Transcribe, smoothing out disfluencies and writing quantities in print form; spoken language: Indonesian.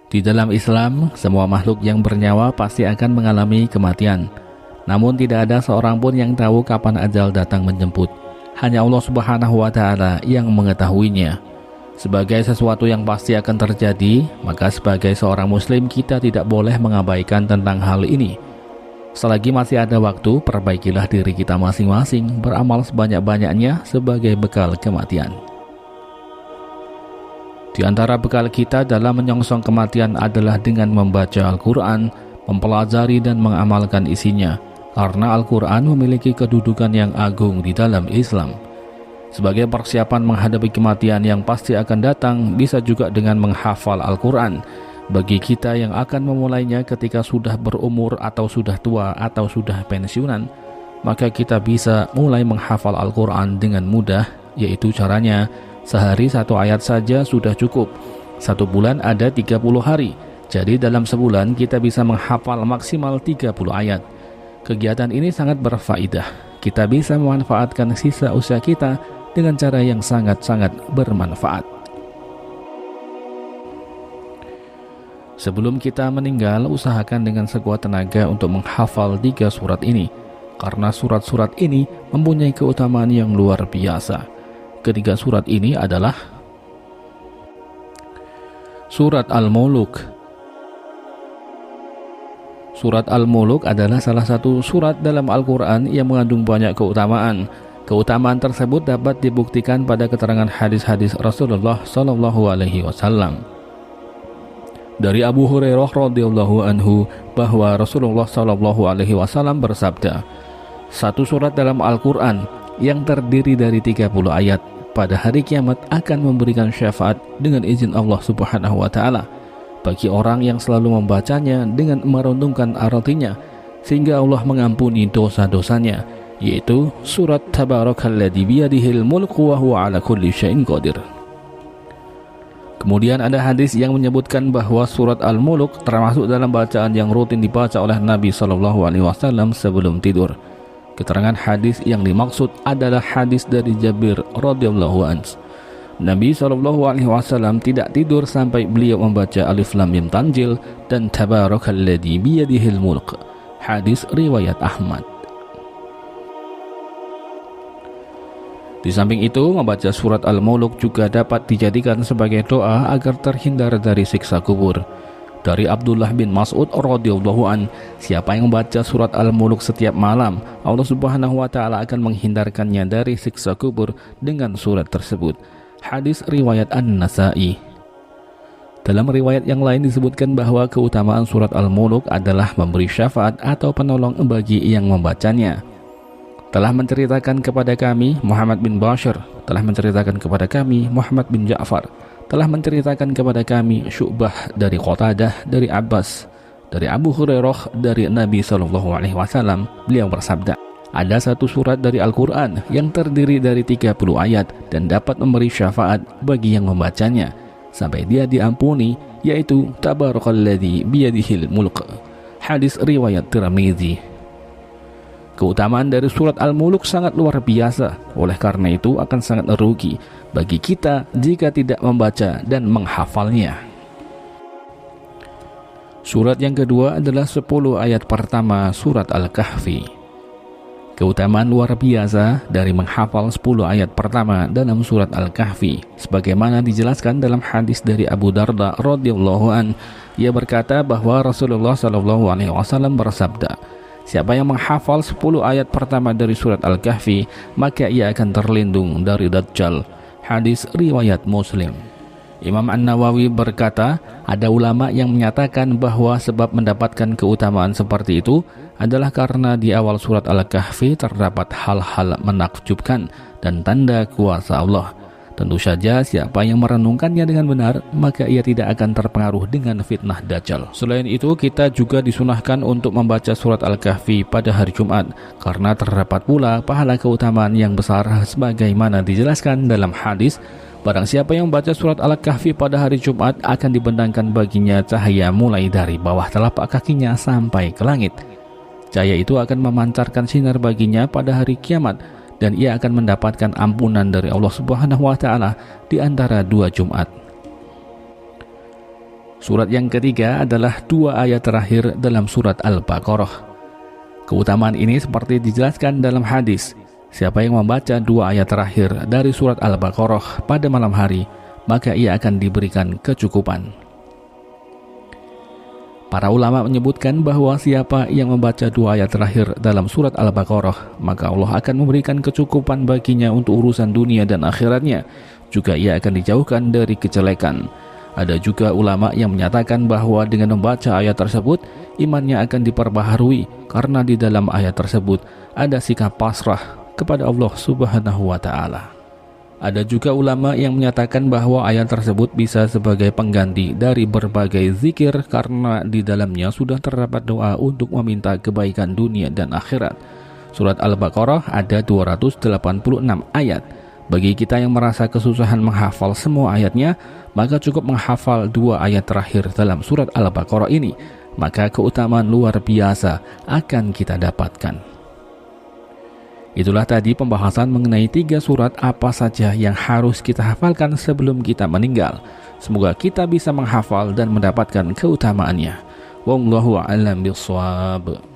Di dalam Islam, semua makhluk yang bernyawa pasti akan mengalami kematian. Namun tidak ada seorang pun yang tahu kapan ajal datang menjemput. Hanya Allah Subhanahu wa Ta'ala yang mengetahuinya. Sebagai sesuatu yang pasti akan terjadi, maka sebagai seorang muslim kita tidak boleh mengabaikan tentang hal ini. Selagi masih ada waktu, perbaikilah diri kita masing-masing, beramal sebanyak-banyaknya sebagai bekal kematian. Di antara bekal kita dalam menyongsong kematian adalah dengan membaca Al-Quran, mempelajari dan mengamalkan isinya, karena Al-Quran memiliki kedudukan yang agung di dalam Islam. Sebagai persiapan menghadapi kematian yang pasti akan datang, bisa juga dengan menghafal Al-Quran. Bagi kita yang akan memulainya ketika sudah berumur atau sudah tua atau sudah pensiunan, maka kita bisa mulai menghafal Al-Quran dengan mudah, yaitu caranya sehari 1 ayat saja sudah cukup. 1 bulan ada 30 hari, jadi dalam sebulan kita bisa menghafal maksimal 30 ayat. Kegiatan ini sangat berfaedah. Kita bisa memanfaatkan sisa usia kita dengan cara yang sangat-sangat bermanfaat. Sebelum kita meninggal, usahakan dengan sekuat tenaga untuk menghafal 3 surat ini, karena surat-surat ini mempunyai keutamaan yang luar biasa. Ketiga surat ini adalah Surat Al-Muluk. Surat Al-Muluk adalah salah satu surat dalam Al-Quran yang mengandung banyak keutamaan. Keutamaan tersebut dapat dibuktikan pada keterangan hadis-hadis Rasulullah SAW. Dari Abu Hurairah radhiyallahu anhu bahwa Rasulullah SAW bersabda, satu surat dalam Al-Quran yang terdiri dari 30 ayat pada hari kiamat akan memberikan syafaat dengan izin Allah Subhanahu wa Ta'ala bagi orang yang selalu membacanya dengan merenungkan artinya, sehingga Allah mengampuni dosa-dosanya, yaitu surat Tabarakalladzi biyadihil mulku wa huwa ala kulli syai'in qadir. Kemudian ada hadis yang menyebutkan bahwa surat Al-Muluk termasuk dalam bacaan yang rutin dibaca oleh Nabi SAW sebelum tidur. Keterangan hadis yang dimaksud adalah hadis dari Jabir radhiyallahu anhu. Nabi SAW tidak tidur sampai beliau membaca Alif Lam Mim Tanzil dan Tabarakalladzi biyadihil mulk. Hadis riwayat Ahmad. Di samping itu, membaca surat Al-Muluk juga dapat dijadikan sebagai doa agar terhindar dari siksa kubur. Dari Abdullah bin Mas'ud radhiyallahu an, siapa yang membaca surat Al-Muluk setiap malam, Allah Subhanahu wa Ta'ala akan menghindarkannya dari siksa kubur dengan surat tersebut. Hadis riwayat An-Nasa'i. Dalam riwayat yang lain disebutkan bahwa keutamaan surat Al-Muluk adalah memberi syafaat atau penolong bagi yang membacanya. Telah menceritakan kepada kami Muhammad bin Bashir, telah menceritakan kepada kami Muhammad bin Ja'far, telah menceritakan kepada kami Syu'bah dari Qatadah, dari Abbas, dari Abu Hurairah, dari Nabi SAW. Beliau bersabda, ada satu surat dari Al-Quran yang terdiri dari 30 ayat dan dapat memberi syafaat bagi yang membacanya sampai dia diampuni, yaitu Tabarakalladzi biyadihil mulk. Hadis riwayat Tirmidzi. Keutamaan dari surat Al-Muluk sangat luar biasa. Oleh karena itu akan sangat rugi bagi kita jika tidak membaca dan menghafalnya. Surat yang kedua adalah 10 ayat pertama surat Al-Kahfi. Keutamaan luar biasa dari menghafal 10 ayat pertama dalam surat Al-Kahfi, sebagaimana dijelaskan dalam hadis dari Abu Darda radhiyallahu an. Ia berkata bahwa Rasulullah SAW bersabda, siapa yang menghafal 10 ayat pertama dari surat Al-Kahfi, maka ia akan terlindung dari Dajjal. Hadis riwayat Muslim. Imam An-Nawawi berkata, ada ulama yang menyatakan bahwa sebab mendapatkan keutamaan seperti itu adalah karena di awal surat Al-Kahfi terdapat hal-hal menakjubkan dan tanda kuasa Allah. Tentu saja siapa yang merenungkannya dengan benar, maka ia tidak akan terpengaruh dengan fitnah Dajjal. Selain itu, kita juga disunahkan untuk membaca surat Al-Kahfi pada hari Jumat, karena terdapat pula pahala keutamaan yang besar sebagaimana dijelaskan dalam hadis, barang siapa yang membaca surat Al-Kahfi pada hari Jumat akan dibentangkan baginya cahaya mulai dari bawah telapak kakinya sampai ke langit. Cahaya itu akan memancarkan sinar baginya pada hari kiamat, dan ia akan mendapatkan ampunan dari Allah Subhanahu wa Ta'ala di antara 2 Jumat. Surat yang ketiga adalah 2 ayat terakhir dalam surat Al-Baqarah. Keutamaan ini seperti dijelaskan dalam hadis, siapa yang membaca 2 ayat terakhir dari surat Al-Baqarah pada malam hari, maka ia akan diberikan kecukupan. Para ulama menyebutkan bahwa siapa yang membaca 2 ayat terakhir dalam surat Al-Baqarah, maka Allah akan memberikan kecukupan baginya untuk urusan dunia dan akhiratnya. Juga ia akan dijauhkan dari kejelekan. Ada juga ulama yang menyatakan bahwa dengan membaca ayat tersebut, imannya akan diperbaharui karena di dalam ayat tersebut ada sikap pasrah kepada Allah Subhanahu wa Ta'ala. Ada juga ulama yang menyatakan bahwa ayat tersebut bisa sebagai pengganti dari berbagai zikir karena di dalamnya sudah terdapat doa untuk meminta kebaikan dunia dan akhirat. Surat Al-Baqarah ada 286 ayat. Bagi kita yang merasa kesusahan menghafal semua ayatnya, maka cukup menghafal 2 ayat terakhir dalam surat Al-Baqarah ini, maka keutamaan luar biasa akan kita dapatkan. Itulah tadi pembahasan mengenai 3 surat apa saja yang harus kita hafalkan sebelum kita meninggal. Semoga kita bisa menghafal dan mendapatkan keutamaannya. Wallahu a'lam bishawab.